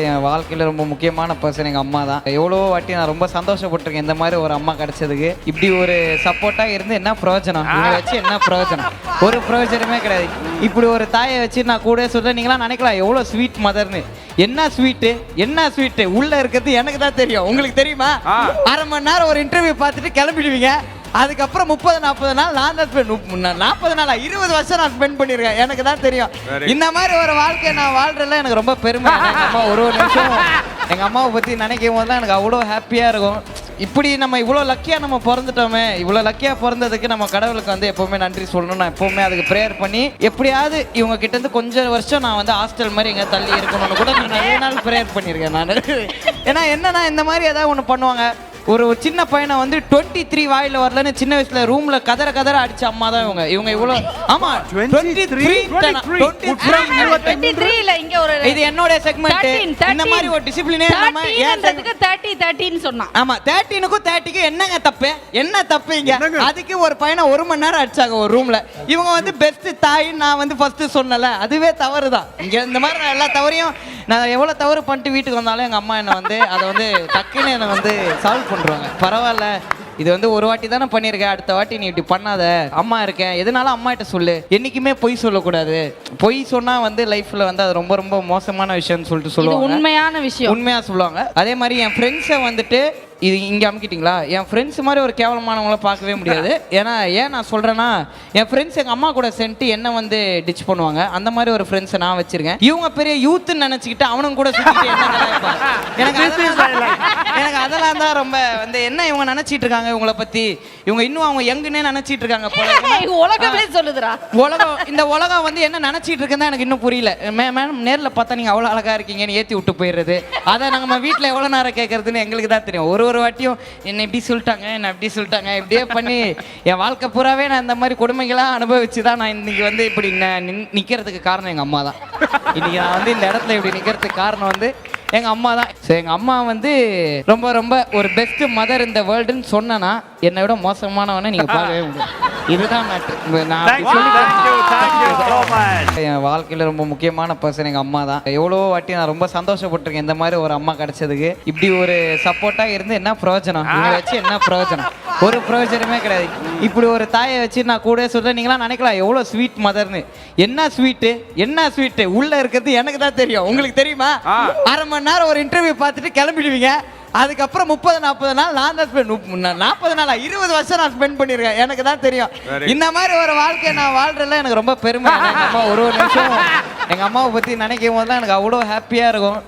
என் வாழ்க்கையில் ரொம்ப முக்கியமான பர்சன் எங்கள் அம்மா தான். எவ்வளோ வாட்டி நான் ரொம்ப சந்தோஷப்பட்டிருக்கேன் இந்த மாதிரி ஒரு அம்மா கிடைச்சதுக்கு. இப்படி ஒரு சப்போர்ட்டாக இருந்து என்ன பிரயோஜனம், இவங்க வச்சு என்ன பிரயோஜனம், ஒரு பிரயோஜனமே கிடையாது. இப்படி ஒரு தாயை வச்சு நான் கூட சொல்கிறேன். நீங்களாம் நினைக்கலாம் எவ்வளோ ஸ்வீட் மதர்னு. என்ன ஸ்வீட்டு உள்ளே இருக்கிறது எனக்கு தான் தெரியும். உங்களுக்கு தெரியுமா? அரை மணி நேரம் ஒரு இன்டர்வியூ பார்த்துட்டு கிளம்பிடுவீங்க. அதுக்கப்புறம் 30-40 நாள் நான் தான் 40 நாளா 20 வருஷம் நான் ஸ்பெண்ட் பண்ணியிருக்கேன். எனக்கு தான் தெரியும். இந்த மாதிரி ஒரு வாழ்க்கையை நான் வாழ்றதுல எனக்கு ரொம்ப பெருமை. எங்கள் அம்மா ஒரு நிமிஷம் எங்கள் அம்மாவை பற்றி நினைக்கும் போது தான் எனக்கு அவ்வளோ ஹாப்பியாக இருக்கும். இப்படி நம்ம இவ்வளோ லக்கியாக நம்ம பிறந்துட்டோமே, இவ்வளோ லக்கியாக பிறந்ததுக்கு நம்ம கடவுளுக்கு வந்து எப்போவுமே நன்றி சொல்லணும். நான் எப்போவுமே அதுக்கு ப்ரேயர் பண்ணி எப்படியாவது இவங்க கிட்டேருந்து கொஞ்சம் வருஷம் நான் வந்து ஹாஸ்டல் மாதிரி எங்கே தள்ளி இருக்கணும்னு கூட நான் நிறைய நாள் ப்ரேயர் பண்ணியிருக்கேன் நான். ஏன்னா என்னன்னா இந்த மாதிரி ஏதாவது ஒன்று பண்ணுவாங்க. ஒரு சின்ன பையனை வந்து 23 வாயில வரலன்னு சின்ன வயசுல ரூம்ல கதற அடிச்ச அம்மா தான் இவங்க. இவங்க இவ்வளவு ஆமா 23 இல்ல இங்க ஒரு இது என்னோட செக்மெண்ட். இந்த மாதிரி ஒரு டிசிப்ளினே நம்ம ஏன்றதுக்கு 30 ன்னு சொன்னா. ஆமா 13க்கும் 30க்கும் என்னங்க தப்பு? என்ன தப்பு இங்க? அதுக்கு ஒரு பையனை 1 மணி நேரம் அடிச்சாங்க ஒரு ரூம்ல. இவங்க வந்து பெஸ்ட் தாய் நான் வந்து ஃபர்ஸ்ட் சொன்னல, அதுவே தவறு தான். இங்க இந்த மாதிரி நான் எல்லா தவறையும் நான் எவ்வளவு தவறு பண்ணிட்டு வீட்டுக்கு வந்தாலும் எங்க அம்மா என்ன வந்து அதை வந்து டக்குன்னு என்ன வந்து சால்வ் பண்ணுவாங்க. பரவாயில்ல, இது வந்து ஒரு வாட்டி தானே பண்ணியிருக்கேன், அடுத்த வாட்டி நீ இப்படி பண்ணாத, அம்மா இருக்கேன், எதனாலும் அம்மா கிட்ட சொல்லு, என்னைக்குமே பொய் சொல்லக்கூடாது. பொய் சொன்னா வந்து லைஃப்ல வந்து அது ரொம்ப ரொம்ப மோசமான விஷயம்னு சொல்லிட்டு சொல்லுவாங்க. உண்மையான விஷயம், உண்மையா சொல்லுவாங்க. அதே மாதிரி என் ஃப்ரெண்ட்ஸை வந்துட்டு இது இங்கே அமுக்கிட்டீங்களா, என் ஃப்ரெண்ட்ஸ் மாதிரி ஒரு கேவலமானவங்கள பார்க்கவே முடியாது. ஏன்னா ஏன் நான் சொல்கிறேன்னா, என் ஃப்ரெண்ட்ஸ் எங்கள் அம்மா கூட சென்ட்டு என்ன வந்து டிச் பண்ணுவாங்க. அந்த மாதிரி ஒரு ஃப்ரெண்ட்ஸை நான் வச்சுருக்கேன். இவங்க பெரிய யூத்துன்னு நினச்சிக்கிட்டு அவனும் கூட சுற்றிட்டு என்ன எனக்கு அதெல்லாம் தான் ரொம்ப வந்து என்ன இவங்க நினச்சிட்டு இருக்காங்க இவங்கள பற்றி. இவங்க இன்னும் அவங்க எங்குன்னே நினச்சிட்டு இருக்காங்க போல. உலகமே சொல்லுதுடா. இந்த உலகம் வந்து என்ன நினச்சிட்டு இருக்குன்னு தான் எனக்கு இன்னும் புரியல. மேடம் நேரில் பார்த்தா நீங்கள் அவ்வளோ அழகாக இருக்கீங்கன்னு ஏற்றி விட்டு போயிடுறது. அதை நம்ம வீட்டில் எவ்வளோ நேரம் கேட்கறதுன்னு எங்களுக்கு தான் தெரியும். ஒரு வாட்டியும் என்ன இப்படி சொல்லிட்டாங்க, என்ன அப்படி சொல்லிட்டாங்க, இப்படியே பண்ணி என் வாழ்க்கை பூராவே நான் இந்த மாதிரி கொடுமைகளாக அனுபவிச்சு தான் நான் இன்னைக்கு வந்து இப்படி நிற்கிறதுக்கு காரணம் எங்கள் அம்மா தான். இன்னைக்கு நான் வந்து இந்த இடத்துல இப்படி நிற்கிறதுக்கு காரணம் வந்து எங்கள் அம்மா தான். ஸோ எங்கள் அம்மா வந்து ரொம்ப ரொம்ப ஒரு பெஸ்ட் மதர் இந்த வேர்ல்டுன்னு சொன்னேன்னா என்னை விட மோசமானவனை நீங்கள் பார்க்கவே முடியும். இதுதான் மேட்ரு. என் வாழ்க்கையில் ரொம்ப முக்கியமான பர்சன் எங்கள் அம்மா தான். எவ்வளோ வாட்டி நான் ரொம்ப சந்தோஷப்பட்டிருக்கேன் இந்த மாதிரி ஒரு அம்மா கிடைச்சதுக்கு. இப்படி ஒரு சப்போர்ட்டாக இருந்து என்ன பிரயோஜனம், இவங்க வச்சு என்ன பிரயோஜனம், ஒரு பிரயோஜனமே கிடையாது. இப்படி ஒரு தாயை வச்சு நான் கூட சொல்கிறேன். நீங்களாம் நினைக்கலாம் எவ்வளோ ஸ்வீட் மதர்னு. என்ன ஸ்வீட்டு உள்ளே இருக்கிறது எனக்கு தான் தெரியும். உங்களுக்கு தெரியுமா? அரை மணி நேரம் ஒரு இன்டர்வியூ பார்த்துட்டு கிளம்பிடுவீங்க. அதுக்கப்புறம் 30-40 நாள் நான் தான் 40 நாளா 20 வருஷம் நான் ஸ்பெண்ட் பண்ணியிருக்கேன். எனக்கு தான் தெரியும். இந்த மாதிரி ஒரு வாழ்க்கையை நான் வாழ்றதுல எனக்கு ரொம்ப பெருமை. எங்கள் அம்மா ஒரு நிமிஷம் எங்கள் அம்மாவை பற்றி நினைக்கும் போது தான் எனக்கு அவ்வளோ ஹாப்பியாக இருக்கும்.